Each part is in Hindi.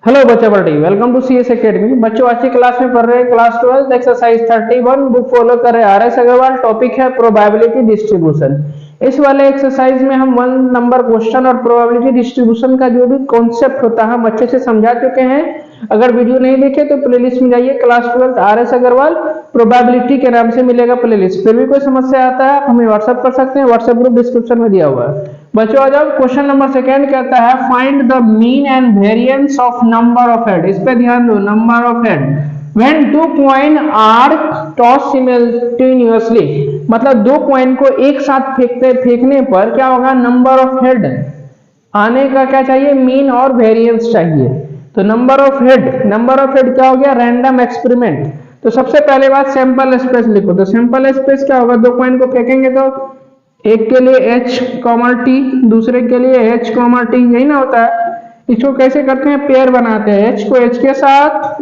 हेलो बच्चा party, welcome to CS academy. बच्चों आज की क्लास में पढ़ रहे हैं क्लास 12 एक्सरसाइज 31। बुक फॉलो कर रहे हैं आरएस अग्रवाल। टॉपिक है प्रोबेबिलिटी डिस्ट्रीब्यूशन। इस वाले एक्सरसाइज में हम 1 नंबर क्वेश्चन और प्रोबेबिलिटी डिस्ट्रीब्यूशन का जो भी कॉन्सेप्ट होता है हम अच्छे से समझा चुके हैं। अगर वीडियो नहीं देखे तो प्लेलिस्ट में जाइए, क्लास 12 आरएस अग्रवाल प्रोबेबिलिटी के नाम से मिलेगा प्लेलिस्ट। फिर भी कोई समस्या आता है हमें व्हाट्सएप कर सकते हैं, व्हाट्सएप ग्रुप डिस्क्रिप्शन में दिया हुआ है। बच्चों आ जाओ, क्वेश्चन नंबर सेकंड कहता है find the mean and variance of number of head. इस पे ध्यान दो, number of head when 2 coin are toss simultaneously, मतलब 2 कॉइन को एक साथ फेंकने पर क्या होगा, नंबर ऑफ हेड आने का क्या चाहिए, मीन और वेरिएंस चाहिए। तो नंबर ऑफ हेड क्या हो गया, रैंडम एक्सपेरिमेंट। तो सबसे पहले बात सैंपल स्पेस लिखो। तो सैंपल स्पेस क्या होगा, 2 कॉइन को फेंकेंगे तो एक के लिए h, t, दूसरे के लिए h, t, यही ना होता है। इसको कैसे करते हैं, पेयर बनाते हैं, h को h के साथ,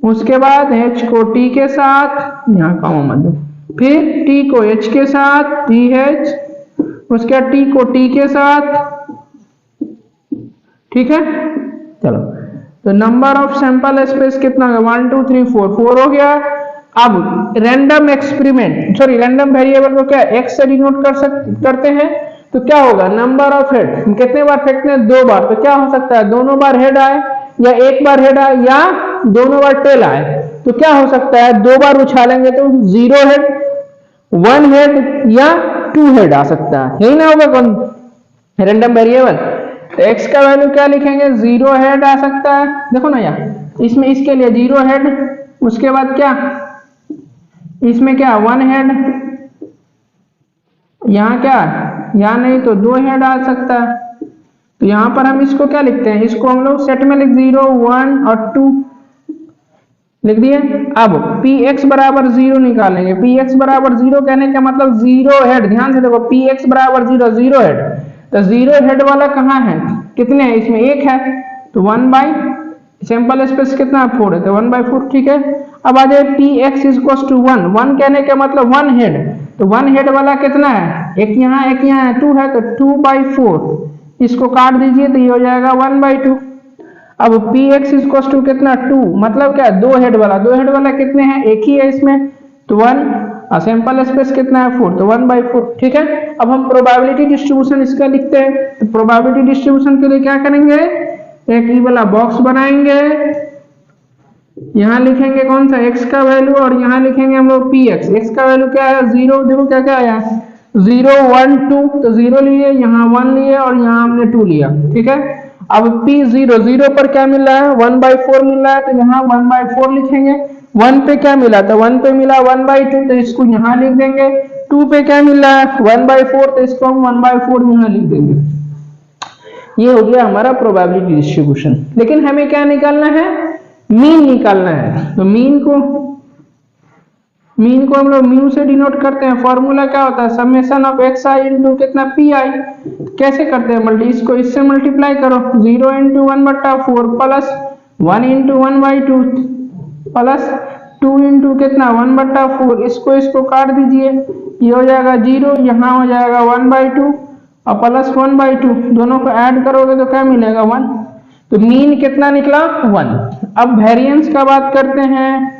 उसके बाद h को t के साथ, यहाँ कॉमा मत दो, फिर t को h के साथ, th, उसके बाद t को t के साथ। ठीक है, चलो। तो नंबर ऑफ सैंपल स्पेस कितना होगा, 1 2 3 4 हो गया। अब रैंडम एक्सपेरिमेंट रैंडम वेरिएबल को क्या x से डिनोट करते हैं। तो क्या होगा, नंबर ऑफ हेड कितने बार फेंकते हैं, 2 बार। तो क्या हो सकता है, दोनों बार हेड आए या एक बार हेड आए या दोनों बार टेल आए। तो क्या हो सकता है, 2 बार उछालेंगे तो 0 हेड, 1 हेड या 2 हेड आ सकता है, यही ना होगा कौन रैंडम वेरिएबल। तो x का वैल्यू क्या लिखेंगे, 0 हेड आ सकता है। देखो ना यार, इसमें इसके लिए 0 हेड, उसके बाद क्या, इसमें क्या 1 हेड, यहाँ क्या, यहाँ नहीं तो 2 हेड आ सकता है। तो यहाँ पर हम इसको क्या लिखते हैं, इसको हम लोग सेट में लिख 0 1 और 2 लिख दिए। अब px बराबर 0 निकालेंगे। px बराबर 0 कहने का मतलब 0 हेड, ध्यान से देखो, px बराबर 0 हेड। तो 0 हेड वाला कहाँ है, कितने हैं, इसमें 1 है। तो 1 बाई सैंपल स्पेस कितना 4 है, तो 1/4। ठीक है, अब आ जाए px इक्वल्स टू 1। 1 कहने का मतलब 1 हेड। तो 1 हेड वाला कितना है, एक यहाँ है, 2 है, तो 2/4। इसको काट दीजिए तो ये हो जाएगा 1/2। अब px इक्वल्स टू कितना 2, मतलब क्या 2 हेड वाला। 2 हेड वाला कितने हैं, एक ही है इसमें, तो 1। सैंपल स्पेस कितना है 4, तो 1/4। ठीक है, अब हम प्रोबेबिलिटी डिस्ट्रीब्यूशन इसका लिखते हैं। तो प्रोबेबिलिटी डिस्ट्रीब्यूशन के लिए क्या करेंगे, एक ई वाला बॉक्स बनाएंगे, यहाँ लिखेंगे कौन सा, x का वैल्यू, और यहाँ लिखेंगे हम लोग px। x का वैल्यू क्या है 0, देखो क्या क्या आया 0 1 2, तो 0 लिए, यहाँ 1 लिए और यहाँ हमने 2 लिया। ठीक है, अब p0 पर क्या मिल रहा है, 1/4 मिल रहा है, तो यहाँ 1/4 लिखेंगे। 1 पे क्या मिला, तो 1 पे मिला 1/2, तो इसको यहाँ लिख देंगे। 2 पे क्या मिल रहा है 1/4, तो इसको हम 1/4 यहाँ लिख देंगे। ये हो गया हमारा प्रोबेबिलिटी डिस्ट्रीब्यूशन। लेकिन हमें क्या निकालना है, मीन निकालना है। तो मीन को हम लोग म्यू से डिनोट करते हैं। फॉर्मूला क्या होता है, summation of x I into कितना पी आई। कैसे करते हैं, इसको इससे मल्टीप्लाई करो, 0 into 1/4 plus 1 into 1/2 plus 2 into कितना 1/4। इसको काट दीजिए, ये हो जाएगा 0, यहाँ हो जाएगा 1/2 और प्लस 1/2, दोनों को ऐड करोगे तो क्या मिलेगा 1। तो मीन कितना निकला 1। अब वेरिएंस का बात करते हैं।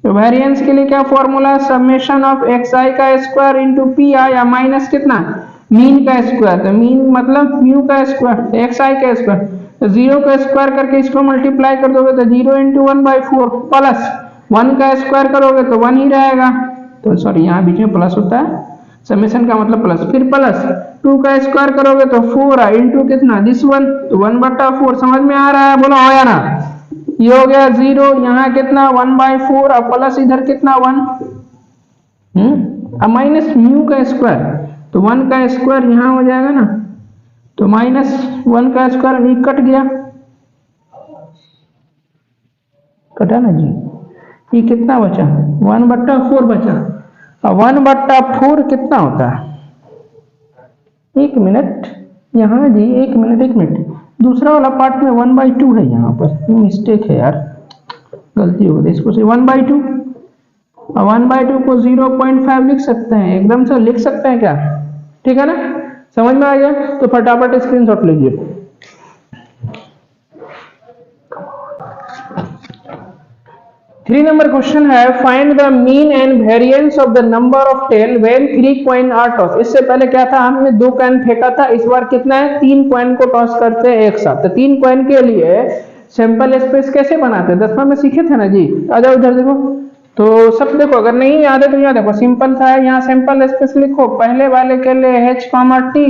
तो वेरिएंस के लिए क्या फॉर्मूला, समेशन ऑफ एक्स आई का स्क्वायर इंटू पी आई या माइनस कितना मीन का स्क्वायर। तो मीन मतलब म्यू का स्क्वायर, एक्स आई का स्क्वायर। तो 0 का स्क्वायर करके इसको मल्टीप्लाई कर दोगे तो 0 इंटू 1/4 प्लस 1 का स्क्वायर करोगे तो 1 ही रहेगा। तो सॉरी, यहाँ बीच में प्लस होता है, समेशन का मतलब प्लस, फिर प्लस 2 का स्क्वायर करोगे तो 4 इंटू कितना दिस 1, तो 1/4। समझ में आ रहा है, बोलो हो या ना। ये हो गया 0, यहाँ कितना 1/4 और प्लस इधर कितना 1, अब माइनस म्यू का स्क्वायर, तो 1 का स्क्वायर यहाँ हो जाएगा ना, तो माइनस 1 का स्क्वायर ये कट गया, कटा ना जी। ये कितना बचा 1/4 बचा। और 1/4 कितना होता है, 1 मिनट, यहाँ जी 1 मिनट, दूसरा वाला पार्ट में 1/2 है, यहाँ पर मिस्टेक है यार, गलती हो गई। इसको 1/2 और 1/2 को 0.5 लिख सकते हैं, एकदम से लिख सकते हैं क्या, ठीक है ना, समझ में आ गया। तो फटाफट स्क्रीनशॉट लीजिए। 3 नंबर क्वेश्चन है find the mean and variance of the number of tail when 3 coin are toss. इससे पहले क्या था, हमने 2 कॉइन फेंका था, इस बार कितना है, 3 कॉइन को टॉस करते हैं एक साथ। तो 3 कॉइन के लिए सैंपल स्पेस कैसे बनाते हैं 10वां में सीखे थे ना जी। आ जाओ इधर देखो, तो सब देखो, अगर नहीं याद है तो यहाँ देखो सिंपल सा है, यहाँ सैंपल स्पेस लिखो, पहले वाले के लिए h,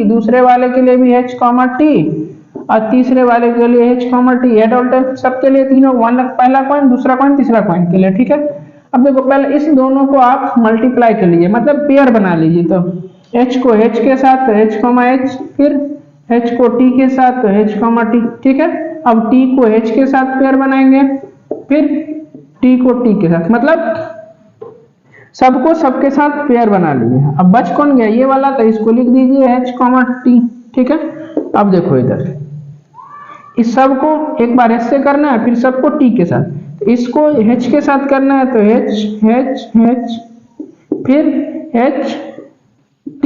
दूसरे वाले के लिए भी h, और तीसरे वाले के लिए h, ऐड ऑल्टर सबके लिए तीनों, वन पहला कॉइन, दूसरा कॉइन, तीसरा कॉइन के लिए, ठीक है। अब देखो पहले इस दोनों को आप मल्टीप्लाई कर लीजिए, मतलब पेयर बना लीजिए। तो h को h के साथ तो h, फिर h को t के साथ तो h, t, ठीक है। अब t को h के साथ पेयर बनाएंगे, फिर t को t के साथ, मतलब सबको सबके साथ पेयर बना लिए। अब बच कौन गया, ये वाला, तो इसको लिख दीजिए h, t, ठीक है। अब देखो इधर इस सब को एक बार h से करना है, फिर सबको t के साथ, तो इसको h के साथ करना है तो h, फिर h, t,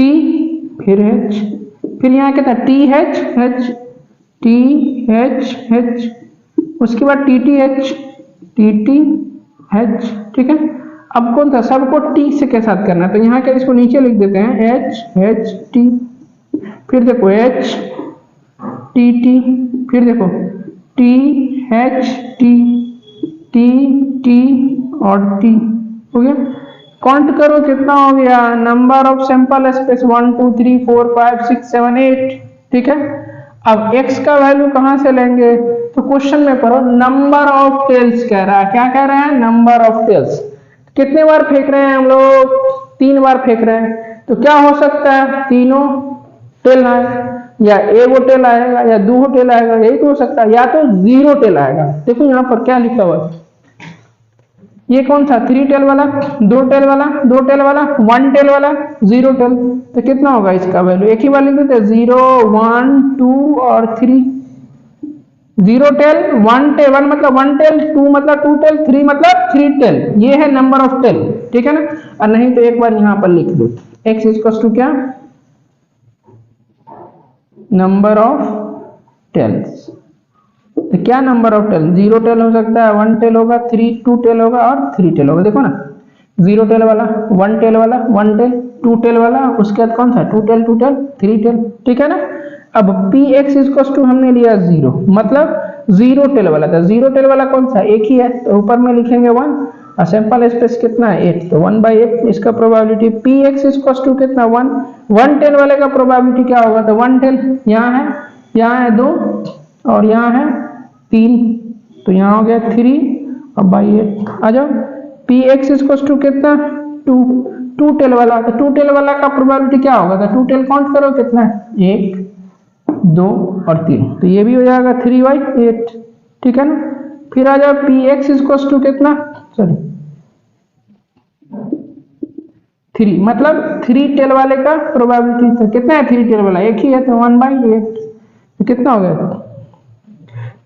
फिर h, फिर यहाँ क्या था t, h, उसके बाद t, h, ठीक है। अब कौन था, सबको t से के साथ करना है, तो यहाँ क्या, इसको नीचे लिख देते हैं h, t, फिर देखो h, t, फिर देखो t, h, t और t, हो गया। काउंट करो कितना हो गया, नंबर ऑफ सैंपल स्पेस 1 2 3 4 5 6 7 8, ठीक है। अब x का वैल्यू कहां से लेंगे, तो क्वेश्चन में पढ़ो, नंबर ऑफ टेल्स कह रहा है, क्या कह रहा है, नंबर ऑफ टेल्स। कितने बार फेंक रहे हैं हम लोग, 3 बार फेंक रहे हैं, तो क्या हो सकता है, तीनों टेल आए, या एगो टेल आएगा, या 2 टेल आएगा, यही तो हो सकता है, या तो 0 टेल आएगा। देखो यहाँ पर क्या लिखा हुआ है, ये कौन था, 3 टेल वाला, 2 टेल वाला, 2 टेल वाला, 1 टेल वाला, 0 टेल, तो कितना होगा इसका वैल्यू, एक ही बार लिख देते, 0 1 2 और 3, 0 टेल, 1 टेल, 1 मतलब 1 टेल, 2 मतलब 2 टेल, 3 मतलब 3 टेल, ये है नंबर ऑफ टेल, ठीक है ना। और नहीं तो एक बार यहाँ पर लिख दो, x इक्वल टू क्या, नंबर ऑफ टेल्स। तो क्या नंबर ऑफ टेल, 0 टेल हो सकता है, 1 टेल होगा, 2 टेल होगा और 3 टेल होगा। देखो ना, 0 टेल वाला, 1 टेल वाला, 1 टेल, 2 टेल वाला, उसके बाद कौन सा, 2 टेल, 3 टेल, ठीक है ना। अब px इक्वल टू हमने लिया 0, मतलब 0 टेल वाला था, 0 टेल वाला कौन सा, एक ही है, तो ऊपर में लिखेंगे 1, और सैंपल स्पेस कितना है 8, तो 1/8 इसका प्रोबेबिलिटी। px इक्वल टू कितना 1 टेल वाले का प्रोबेबिलिटी क्या होगा, तो 1 टेल यहाँ है 2 और यहाँ है 3, तो यहाँ हो गया 3 और बाई 8। आ जाओ, px इक्वल टू कितना 2 टेल वाला, तो 2 टेल वाला का प्रोबेबिलिटी क्या होगा, तो 2 टेल काउंट करो कितना है, 1 2 और 3, तो ये भी हो जाएगा 3/8, ठीक है ना। फिर आ जाओ px इक्वल टू कितना, सॉरी 3, मतलब 3 टेल वाले का प्रोबेबिलिटी तो कितना है, 3 टेल वाला एक ही है, तो 1/8, तो कितना हो गया,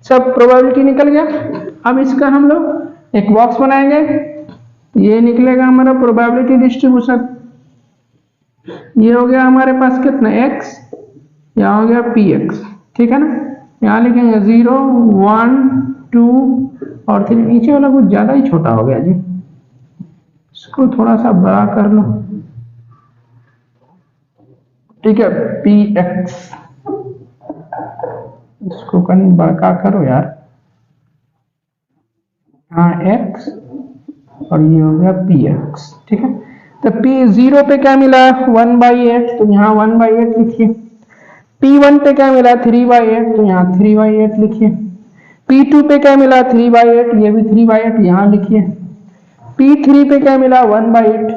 सब प्रोबेबिलिटी निकल गया। अब इसका हम लोग एक बॉक्स बनाएंगे, ये निकलेगा हमारा प्रोबेबिलिटी डिस्ट्रीब्यूशन, ये हो गया हमारे पास कितना x, यहाँ हो गया px, ठीक है ना। यहाँ लिखेंगे 0 1 2 और 3, नीचे वाला कुछ ज्यादा ही छोटा हो गया जी, इसको थोड़ा सा बड़ा कर लो, ठीक है, px, इसको कहीं बड़का करो यार, हाँ x और ये हो गया px, ठीक है। तो p0 पे क्या मिला 1/8, तो यहाँ 1/8 लिखिए। p1 पे क्या मिला 3/8, तो यहाँ 3/8 लिखिए। p2 पे क्या मिला 3/8, ये भी 3/8 यहाँ लिखिए। p3 पे क्या मिला 1/8।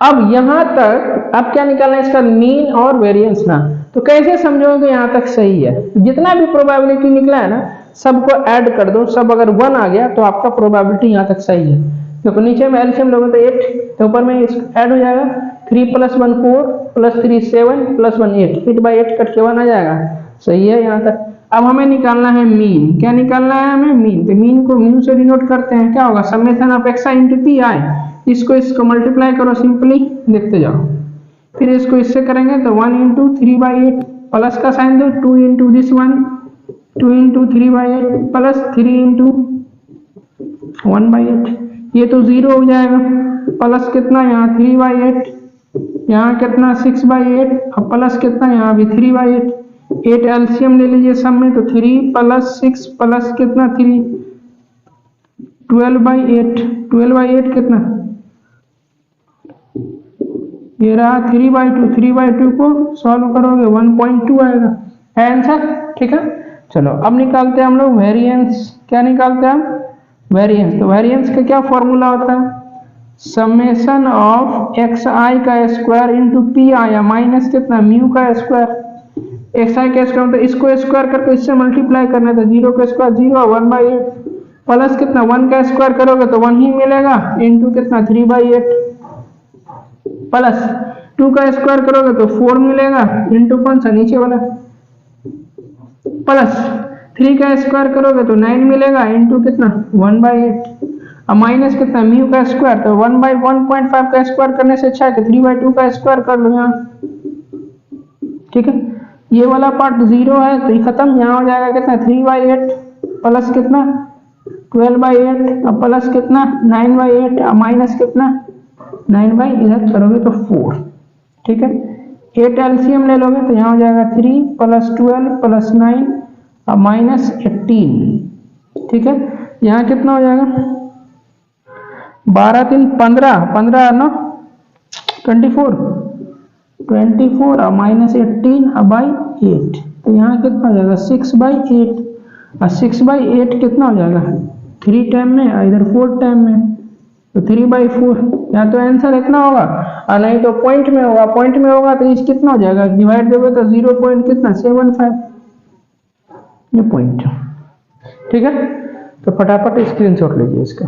अब यहां तक अब क्या निकालना है, इसका मीन और वेरिएंस ना, तो कैसे समझोगे यहाँ तक सही है, जितना भी प्रोबेबिलिटी निकला है ना सबको ऐड कर दो, सब अगर 1 आ गया तो आपका प्रोबेबिलिटी यहाँ तक सही है। देखो नीचे में एलसीएम लोगे तो 8, तो ऊपर में ऐड हो जाएगा, 3 + 1 4 + 3 7 + 1 8, 8/8 कट के 1 आ जाएगा, सही है यहाँ तक। अब हमें निकालना है मीन, क्या निकालना है हमें, मीन। तो मीन को मीन से डिनोट करते हैं, क्या होगा, समेशन ऑफ xi × pi, इसको मल्टीप्लाई करो, सिंपली लिखते जाओ, फिर इसको इससे करेंगे तो 1 × 3/8, प्लस का साइन दो, 2 × this 1, 2 × 3/8 प्लस 3 × 1/8, ये तो 0 हो जाएगा, प्लस कितना यहाँ 3/8, यहाँ कितना 6/8, अब प्लस कितना यहाँ भी 3/8, 8 एलसीएम ले लीजिए सब में, तो 3 प्लस 6 प्लस कितना 3, 12/8, 12/8 कितना, ये रहा 3/2, 3/2 को सॉल्व करोगे 1.2 आएगा, है आंसर। ठीक है, चलो अब निकालते हैं हम लोग वेरिएंस। क्या निकालते हैं हम, वेरिएंस। तो वेरिएंस का क्या फॉर्मूला होता है, समेशन ऑफ एक्स आई का square into P I minus कितना म्यू का स्क्वायर। एक्स आई का स्क्वायर तो इसको स्क्वायर करके इससे मल्टीप्लाई करना था, 0 का स्क्वायर 0, 1/8 प्लस कितना 1 का स्क्वायर करोगे तो 1 ही मिलेगा, इंटू कितना 3/8 प्लस 2 का स्क्वायर करोगे तो 4 मिलेगा, इंटू कौन सा नीचे वाला, प्लस 3 का स्क्वायर करोगे तो 9 मिलेगा, इंटू कितना 1/8, अब माइनस कितना म्यू का स्क्वायर, तो 1/1.5 का स्क्वायर करने से अच्छा है कि 3/2 का स्क्वायर कर लो यहाँ। ठीक है, ये वाला पार्ट 0 है तो ये खत्म, यहाँ हो जाएगा कितना 3/8 प्लस कितना 12/8, अब प्लस कितना 9/8, अब माइनस कितना 9 इधर करोगे तो 4। ठीक है, 8 एलसीएम ले लोगे तो यहाँ हो जाएगा 3 प्लस 12 प्लस 9 अब माइनस 18। ठीक है, यहाँ कितना हो जाएगा 12 3 15, 15 9 24, 24 और माइनस 18 बाई 8, तो यहाँ कितना हो जाएगा 6/8, और 6/8 कितना हो जाएगा 3 टाइम में और इधर 4 टाइम में, तो 3/4। यहाँ तो आंसर इतना होगा, और नहीं तो पॉइंट में होगा, पॉइंट में होगा तो इस कितना हो जाएगा, डिवाइड दोगे तो 0 कितना 75, ये पॉइंट। ठीक है, तो फटाफट स्क्रीनशॉट लीजिए इसका।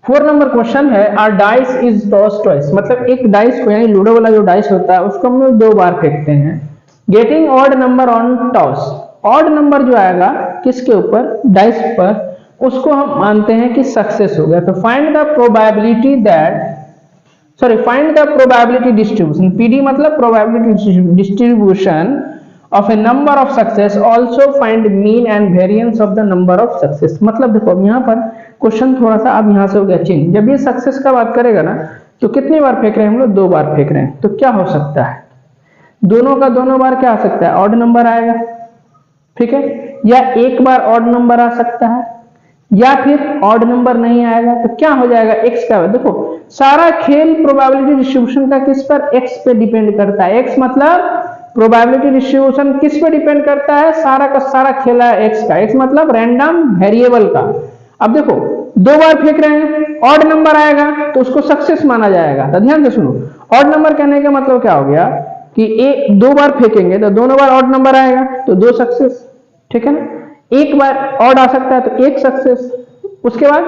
फोर नंबर क्वेश्चन है, are dice is toss twice, मतलब एक डाइस को यानी लूडो वाला जो डाइस होता है उसको हम लोग 2 बार फेंकते हैं। Getting odd number on toss, odd number जो आएगा किसके ऊपर, डाइस पर, उसको हम मानते हैं कि सक्सेस हो गया। तो find the probability that, sorry find the probability distribution, PD मतलब probability distribution of a number of success, also find mean and variance of the number of success. मतलब देखो यहाँ पर क्वेश्चन थोड़ा सा अब यहाँ से हो गया चेंज, जब ये सक्सेस का बात करेगा ना तो कितनी बार फेंक रहे हैं हम लोग, 2 बार फेंक रहे हैं, तो क्या हो सकता है, दोनों का दोनों बार क्या आ सकता है, ऑड नंबर आएगा। ठीक है, या एक बार ऑड नंबर आ सकता है, या फिर ऑड नंबर नहीं आएगा, तो क्या हो जाएगा एक्स का। देखो सारा खेल प्रोबेबिलिटी डिस्ट्रीब्यूशन का किस पर, एक्स पे डिपेंड करता है। एक्स मतलब प्रोबेबिलिटी डिस्ट्रीब्यूशन किस पे डिपेंड करता है, सारा का सारा खेला है एक्स का, एक्स मतलब रैंडम वेरिएबल का। अब देखो 2 बार फेंक रहे हैं, ऑड नंबर आएगा तो उसको सक्सेस माना जाएगा। तो ध्यान से सुनो, ऑड नंबर कहने का मतलब क्या हो गया कि 2 बार फेंकेंगे तो दोनों बार ऑड नंबर आएगा तो 2 सक्सेस। ठीक है ना, एक बार ऑड आ सकता है तो 1 सक्सेस, उसके बाद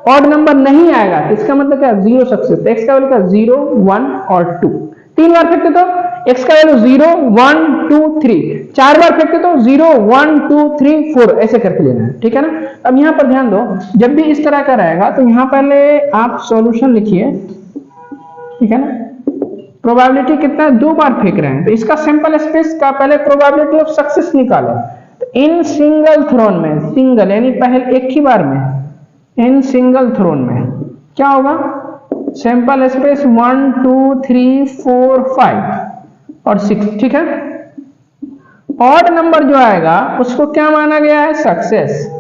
ऑड नंबर नहीं आएगा तो इसका मतलब क्या, 0 सक्सेस। एक्स का वैल्यू क्या 0 1 और 2, 3 बार फेंकते तो एक्स का वैल्यू 0 1 2 3, 4 बार फेंकते तो 0 1 2 3 4, ऐसे करके लेना है। ठीक है ना, अब यहाँ पर ध्यान दो, जब भी इस तरह का रहेगा तो यहाँ पहले आप सॉल्यूशन लिखिए। ठीक है ना, प्रोबेबिलिटी कितना है, 2 बार फेंक रहे हैं तो इसका सैंपल स्पेस का पहले प्रोबेबिलिटी ऑफ सक्सेस निकालो। तो इन सिंगल थ्रोन में, सिंगल यानी पहले एक ही बार में, इन सिंगल थ्रोन में क्या होगा, सैंपल स्पेस 1 2 3 4 5 और 6। ठीक है, ऑड नंबर जो आएगा उसको क्या माना गया है, सक्सेस।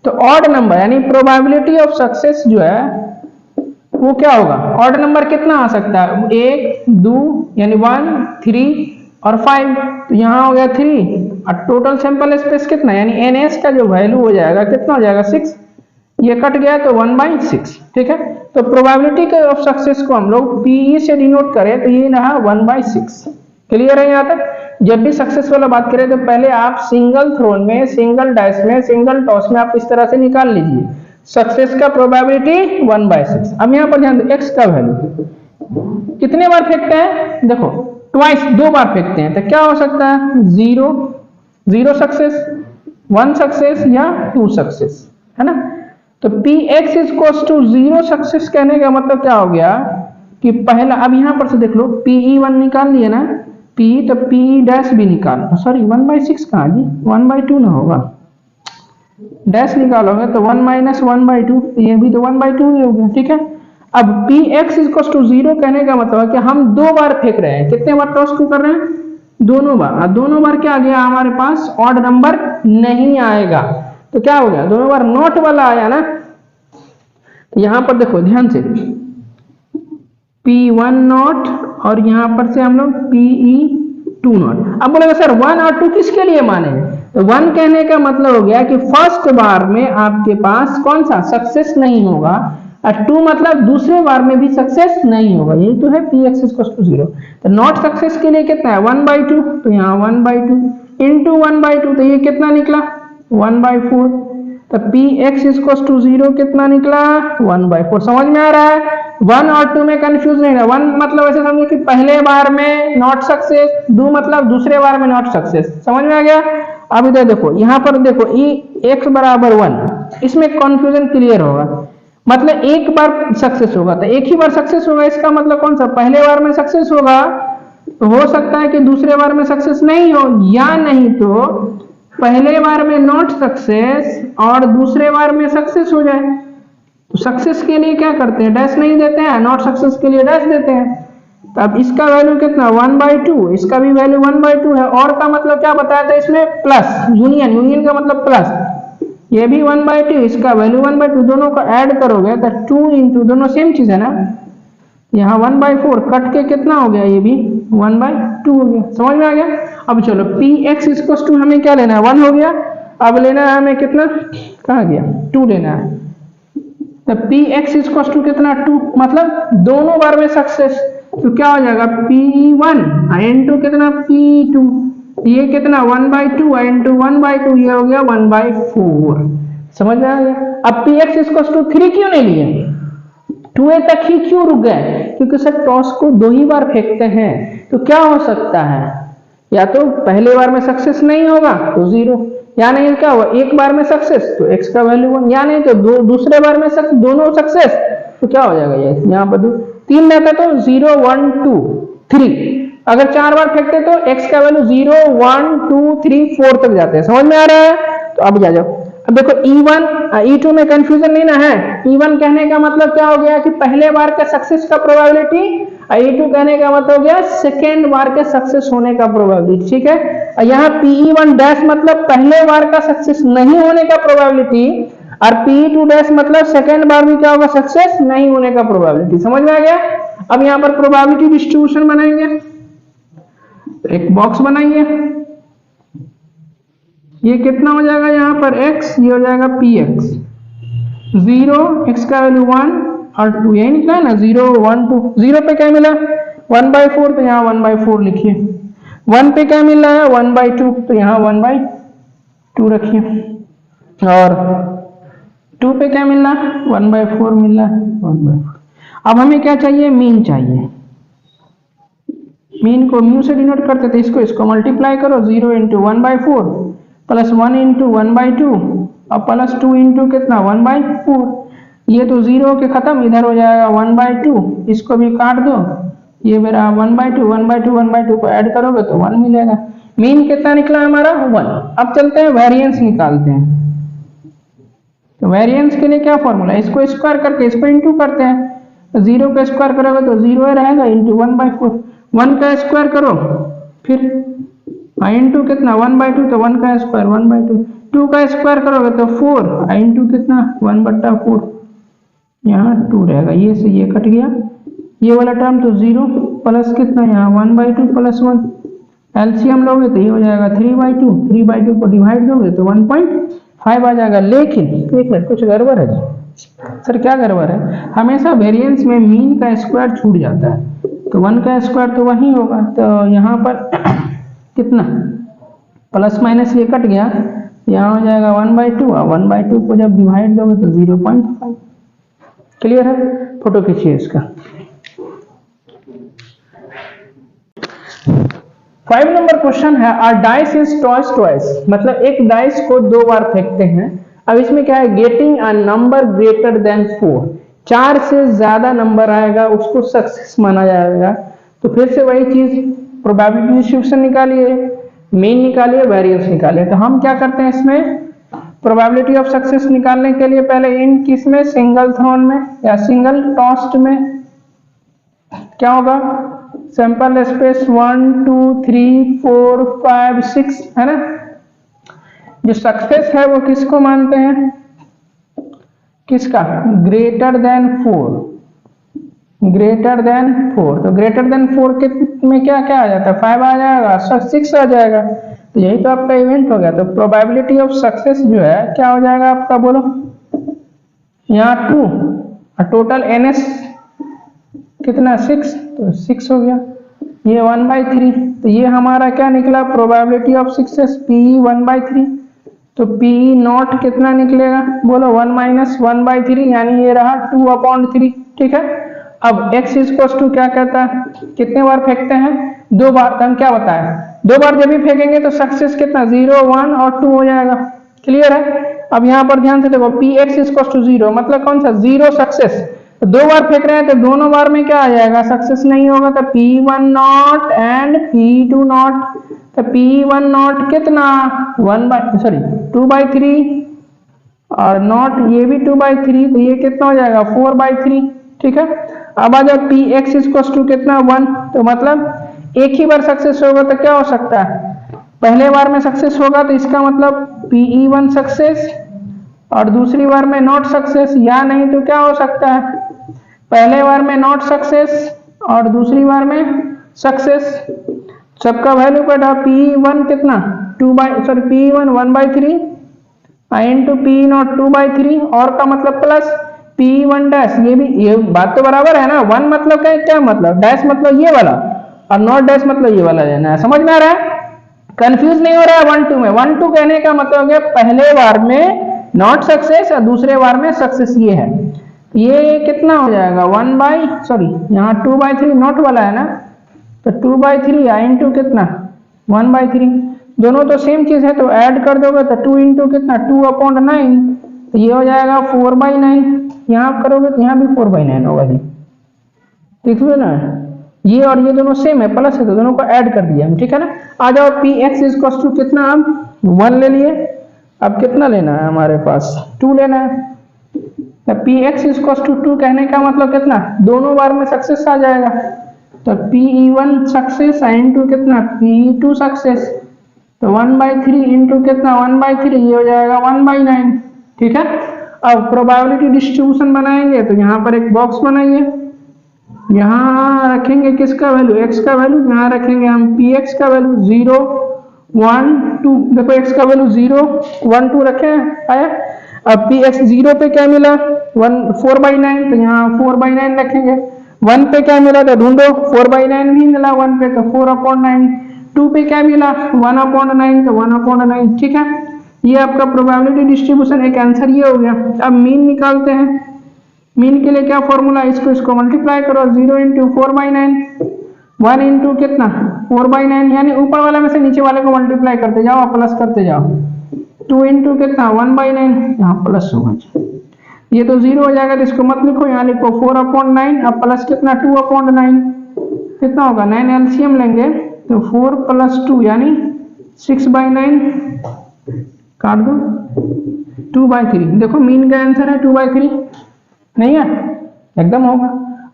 तो ऑड नंबर यानी प्रोबेबिलिटी ऑफ सक्सेस जो है वो क्या होगा, ऑड नंबर कितना आ सकता है, 1 2 यानी 1 3 और 5, तो यहाँ हो गया 3 और टोटल सैंपल स्पेस कितना यानी एनएस का जो वैल्यू हो जाएगा कितना हो जाएगा 6, ये कट गया तो 1/6। ठीक है, तो प्रोबेबिलिटी ऑफ सक्सेस को हम लोग पीई से डिनोट करें तो ये रहा 1/6। क्लियर है यहाँ तक। जब भी सक्सेस वाला बात करें तो पहले आप सिंगल थ्रोन में, सिंगल डाइस में, सिंगल टॉस में आप इस तरह से निकाल लीजिए सक्सेस का प्रोबेबिलिटी 1/6। अब यहाँ पर ध्यान दो, एक्स का वैल्यू कितने बार फेंकते हैं, देखो ट्वाइस, 2 बार फेंकते हैं तो क्या हो सकता है, 0 सक्सेस, 1 सक्सेस या 2 सक्सेस, है ना। तो Px इक्वल्स टू 0 सक्सेस कहने का मतलब क्या हो गया कि पहला, अब यहां पर से देख लो Pe1 निकाल लिए ना, P, तो P डैश भी निकालो, सॉरी 1/6 कहाँ जी, 1/2 ना होगा, डैश निकालोगे तो 1 माइनस 1/2, ये भी तो 1/2 ही हो गया, ठीक है। अब पी एक्स इक्वल टू 0 कहने का मतलब है कि हम दो बार फेंक रहे हैं, कितने बार टॉस को कर रहे हैं, दोनों बार, और दोनों बार क्या आ गया हमारे पास, ऑड नंबर नहीं आएगा, तो क्या हो गया, दोनों बार नॉट वाला आया ना। यहां पर देखो ध्यान से, P1 नॉट और यहां पर से हम लोग PE2 नॉट। अब बोलेगा सर 1 और 2 किसके लिए माने, तो 1 कहने का मतलब हो गया कि फर्स्ट बार में आपके पास कौन सा सक्सेस नहीं होगा, और 2 मतलब दूसरे बार में भी सक्सेस नहीं होगा, यही तो है Px इक्वल टू 0। तो नॉट सक्सेस के लिए कितना है 1/2, तो यहाँ 1/2 इंटू 1/2, तो ये कितना निकला 1/4, तो Px इक्वल टू 0 कितना निकला 1/4। समझ में आ रहा है, 1 और 2 में कंफ्यूज नहीं है। 1 मतलब ऐसे समझिए कि पहले बार में नॉट सक्सेस, 2 मतलब दूसरे बार में नॉट सक्सेस, समझ में आ गया। अब इधर देखो, यहाँ पर देखो x बराबर 1, इसमें कंफ्यूजन क्लियर होगा, मतलब एक बार सक्सेस होगा, तो एक ही बार सक्सेस होगा, इसका मतलब कौन सा, पहले बार में सक्सेस होगा, तो हो सकता है कि दूसरे बार में सक्सेस नहीं हो, या नहीं तो पहले बार में नॉट सक्सेस और दूसरे बार में सक्सेस हो जाए। तो सक्सेस के लिए क्या करते हैं, डैश नहीं देते हैं, नॉट सक्सेस के लिए डैश देते हैं। तो अब इसका वैल्यू कितना 1/2, इसका भी वैल्यू 1/2 है, और का मतलब क्या बताया था इसमें, प्लस, यूनियन, यूनियन का मतलब प्लस, ये भी 1/2, इसका वैल्यू 1/2, दोनों को ऐड करोगे तो 2 इंटू, दोनों सेम चीज है ना, यहाँ 1/4 कट के कितना हो गया, ये भी 1/2 हो गया, समझ में आ गया। अब चलो Px इक्वल टू हमें क्या लेना है 1 हो गया, अब लेना है हमें कितना, कहाँ गया 2 लेना है, तो Px इक्वल टू कितना 2, मतलब दोनों बार में सक्सेस, तो क्या हो जाएगा P1 इंटू कितना P2, ये कितना 1/2 इंटू 1/2, ये हो गया 1/4, समझ में आ गया। अब Px इक्वल टू 3 क्यों नहीं लिए, 2a तक ही क्यों रुक गए, क्योंकि सर टॉस को 2 ही बार फेंकते हैं, तो क्या हो सकता है, या तो पहले बार में सक्सेस नहीं होगा तो 0, या नहीं क्या हुआ एक बार में सक्सेस तो x का वैल्यू 1, या नहीं तो दूसरे बार में दोनों सक्सेस, तो क्या हो जाएगा, ये यहाँ पर 3 रहता तो 0 1 2 3, अगर 4 बार फेंकते तो x का वैल्यू 0 1 2 3 4 तक जाते हैं, समझ में आ रहा है। तो अब जा जाओ, अब देखो E1 E2 में कंफ्यूजन नहीं ना है, E1 कहने का मतलब क्या हो गया कि पहले बार का सक्सेस का प्रोबेबिलिटी, E2 कहने का मतलब हो गया सेकेंड बार के सक्सेस होने का प्रोबेबिलिटी, ठीक है। यहाँ PE1 डैश मतलब पहले बार का सक्सेस नहीं होने का प्रोबेबिलिटी, और PE2 डैश मतलब सेकेंड बार भी क्या होगा, सक्सेस नहीं होने का प्रोबेबिलिटी, समझ में आ गया। अब यहाँ पर प्रोबेबिलिटी डिस्ट्रीब्यूशन बनाएंगे, एक बॉक्स बनाइए, ये कितना हो जाएगा यहाँ पर x, ये हो जाएगा Px 0, x का वैल्यू 1 और 2, यही निकला ना 0 1 2, 0 पे क्या मिला 1/4, तो यहाँ 1/4 लिखिए, 1 पे क्या मिल रहा है 1/2, तो यहाँ 1/2 रखिए, और 2 पे क्या मिल रहा है 1/4 मिल रहा है 1/4। अब हमें क्या चाहिए, मीन चाहिए, मीन को म्यू से डिनोट करते थे, इसको मल्टीप्लाई करो, 0 इंटू 1/4 प्लस 1 इंटू 1/2 और प्लस 2 इंटू कितना 1/4, ये तो 0 के खत्म, इधर हो जाएगा 1/2, इसको भी काट दो, ये मेरा 1/2 1/2 1/2 को ऐड करोगे तो 1 मिलेगा। मीन कितना निकला हमारा 1। अब चलते हैं वेरिएंस निकालते हैं, तो वेरिएंस के लिए क्या फॉर्मूला है, इसको स्क्वायर करके इसको इंटू करते हैं, तो 0 का स्क्वायर करोगे तो 0 रहेगा इंटू 1/4, 1 का स्क्वायर करो फिर इंटू कितना 1/2, तो 1 का स्क्वायर 1/2, 2 का स्क्वायर करोगे तो 4 इंटू कितना 1/4, यहाँ 2 रहेगा, ये से ये कट गया, ये वाला टर्म तो 0 प्लस कितना यहाँ 1/2 प्लस 1, एलसीएम लोगे तो ये हो जाएगा 3/2, 3/2 को डिवाइड दोगे तो 1.5 आ जाएगा। लेकिन एक मिनट, कुछ गड़बड़ है जी, सर क्या गड़बड़ है, हमेशा वेरिएंस में मीन का स्क्वायर छूट जाता है, तो 1 का स्क्वायर तो वही होगा, तो यहाँ पर कितना प्लस माइनस ये कट गया, यहाँ हो जाएगा 1/2, और 1/2 को जब डिवाइड दोगे तो 0.5। क्लियर है, फोटो खींचिए इसका। 5 नंबर क्वेश्चन है, are dice is toss twice, मतलब एक डाइस को 2 बार फेंकते हैं। अब इसमें क्या है, getting a number greater than 4, 4 से ज्यादा नंबर आएगा उसको सक्सेस माना जाएगा। तो फिर से वही चीज, प्रोबेबिलिटी डिस्ट्रीब्यूशन निकालिए, मीन निकालिए, वेरिएंस निकालिए। तो हम क्या करते हैं इसमें, प्रोबेबिलिटी ऑफ सक्सेस निकालने के लिए पहले इन किस में, सिंगल थ्रोन में या सिंगल टॉस्ट में क्या होगा, सैंपल स्पेस 1 2 3 4 5 6 है ना। जो सक्सेस है वो किसको मानते हैं, किसका, ग्रेटर देन 4, ग्रेटर देन 4। तो ग्रेटर देन 4 के में क्या क्या आ जाता है, 5 आ जाएगा, 6 आ जाएगा। तो यही तो आपका इवेंट हो गया। तो प्रोबेबिलिटी ऑफ सक्सेस जो है क्या हो जाएगा आपका, बोलो, यहाँ 2 और टोटल NS कितना, 6, तो 6 हो गया। ये 1/3, तो ये हमारा क्या निकला, प्रोबेबिलिटी ऑफ सक्सेस P 1/3। तो P नॉट कितना निकलेगा, बोलो 1 - 1/3, यानी ये रहा 2/3। ठीक है। अब x इक्वल टू क्या कहता है, कितने बार फेंकते हैं, 2 बार। तो हम क्या बताया, 2 बार जब भी फेंकेंगे तो सक्सेस कितना, 0 1 और 2 हो जाएगा। क्लियर है। अब यहाँ पर ध्यान से देखो, Px इक्वल टू 0 मतलब कौन सा, 0 सक्सेस। तो 2 बार फेंक रहे हैं तो दोनों बार में क्या आ जाएगा, सक्सेस नहीं होगा। तो P1 not and P2 not. तो P1 नॉट कितना, 2/3 और नॉट ये भी 2/3, तो ये कितना हो जाएगा, 4/3। ठीक है। अब आ जाओ Px इक्वल टू कितना, 1। तो मतलब एक ही बार सक्सेस होगा तो क्या हो सकता है, पहले बार में सक्सेस होगा तो इसका मतलब Pe1 सक्सेस और दूसरी बार में नॉट सक्सेस, या नहीं तो क्या हो सकता है, पहले बार में नॉट सक्सेस और दूसरी बार में सक्सेस। सबका वैल्यू कटा, P1 कितना, P1 1/3 इंटू P नॉट 2/3 और का मतलब प्लस P1 डैश। ये भी, ये बात तो बराबर है ना, 1 मतलब क्या मतलब, डैश मतलब ये वाला और नॉट डैश मतलब ये वाला लेना है। समझ में आ रहा है, कंफ्यूज नहीं हो रहा है 1 2 में। 1 2 कहने का मतलब हो गया पहले बार में नॉट सक्सेस और दूसरे बार में सक्सेस। ये है, ये कितना हो जाएगा, यहाँ 2/3 नॉट वाला है ना, तो 2/3 इंटू कितना, 1/3, दोनों तो सेम चीज है। तो ऐड कर दोगे तो 2 इंटू कितना, 2/9, तो ये हो जाएगा 4/9। यहाँ करोगे तो यहाँ भी 4/9 होगा जी। देख लो ना, ये और ये दोनों सेम है, प्लस है, तो दोनों को ऐड कर दिया हम। ठीक है ना। आ जाओ Px इक्वल टू कितना, हम 1 ले लिए। अब कितना लेना है हमारे पास, 2 लेना है। तो Px इक्वल टू 2 कहने का मतलब कितना, दोनों बार में सक्सेस आ जाएगा। तो Pe1 सक्सेस इंटू कितना, Pe2 सक्सेस। तो 1/3 इंटू कितना, 1/3, ये हो जाएगा 1/9। ठीक है। अब प्रोबेबिलिटी डिस्ट्रीब्यूशन बनाएंगे तो यहाँ पर एक बॉक्स बनाइए, यहाँ रखेंगे किसका वैल्यू, x का वैल्यू। यहाँ रखेंगे हम Px का वैल्यू 0 1 2। देखो x का वैल्यू 0 1 2 रखे हैं, आया। अब Px 0 पे क्या मिला, 4/9, तो यहाँ 4/9 रखेंगे। 1 पे क्या मिला, तो ढूंढो, 4/9 भी मिला 1 पे, तो 4/9। 2 पे क्या मिला, 1/9, तो 1/9। ठीक है। ये आपका प्रोबेबिलिटी डिस्ट्रीब्यूशन एक आंसर ये हो गया। अब मीन निकालते हैं। मीन के लिए क्या फॉर्मूला, इसको मल्टीप्लाई करो, 0 इंटू 4/9, 1 इंटू कितना, 4/9, यानी ऊपर वाले में से नीचे वाले को मल्टीप्लाई करते जाओ, प्लस करते जाओ। 2 इंटू कितना, 1/9, यहाँ प्लस होगा, ये तो 0 हो जाएगा, तो इसको मत लिखो, यहाँ लिखो 4/9। अब प्लस कितना, 2/9, कितना होगा, 9 एलसीएम लेंगे तो 4 + 2 यानी 6/9, काट दो, 2/3। देखो मीन का आंसर है 2/3, नहीं है, एकदम होगा।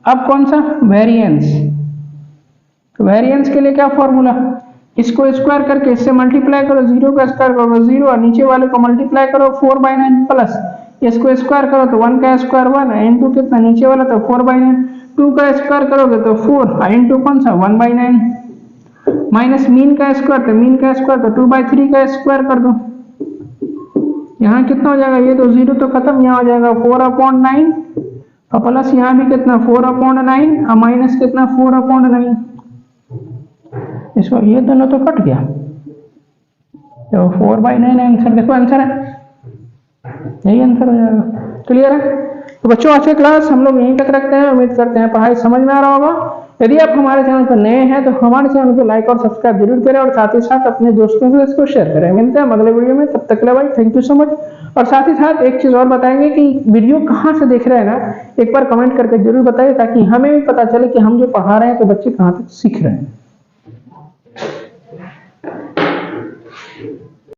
अब कौन सा, वेरिएंस। तो वेरिएंस के लिए क्या फॉर्मूला, इसको स्क्वायर करके इससे मल्टीप्लाई करो, 0 का स्क्वायर करो 0 और नीचे वाले को मल्टीप्लाई करो 4/9 प्लस इसको स्क्वायर करो तो 1 का स्क्वायर 1 इंटू कितना, नीचे वाला तो 4/9। 2 का स्क्वायर करोगे तो 4 इंटू कौन सा, 1/9 माइनस मीन का स्क्वायर, तो मीन का स्क्वायर तो 2/3 का स्क्वायर कर दो। यहाँ कितना हो जाएगा, ये तो 0 तो खत्म, यहाँ हो जाएगा 4/9 और प्लस यहाँ भी कितना 4/9 और माइनस कितना 4/9। इसको ये दोनों तो कट गया, तो 4/9 आंसर। देखो आंसर है, यही आंसर हो जाएगा। क्लियर है। तो बच्चों आज की क्लास हम लोग यहीं तक रखते हैं। उम्मीद करते हैं पढ़ाई समझ में आ रहा होगा। यदि आप हमारे चैनल पर नए हैं तो हमारे चैनल को लाइक और सब्सक्राइब जरूर करें और साथ ही साथ अपने दोस्तों से इसको शेयर करें। मिलते हैं अगले वीडियो में, तब तक के लिए भाई थैंक यू सो मच। और साथ ही साथ एक चीज और बताएंगे कि वीडियो कहाँ से देख रहे हैं ना, एक बार कमेंट करके जरूर बताइए ताकि हमें भी पता चले कि हम जो पढ़ा रहे हैं तो बच्चे कहाँ तक सीख रहे हैं।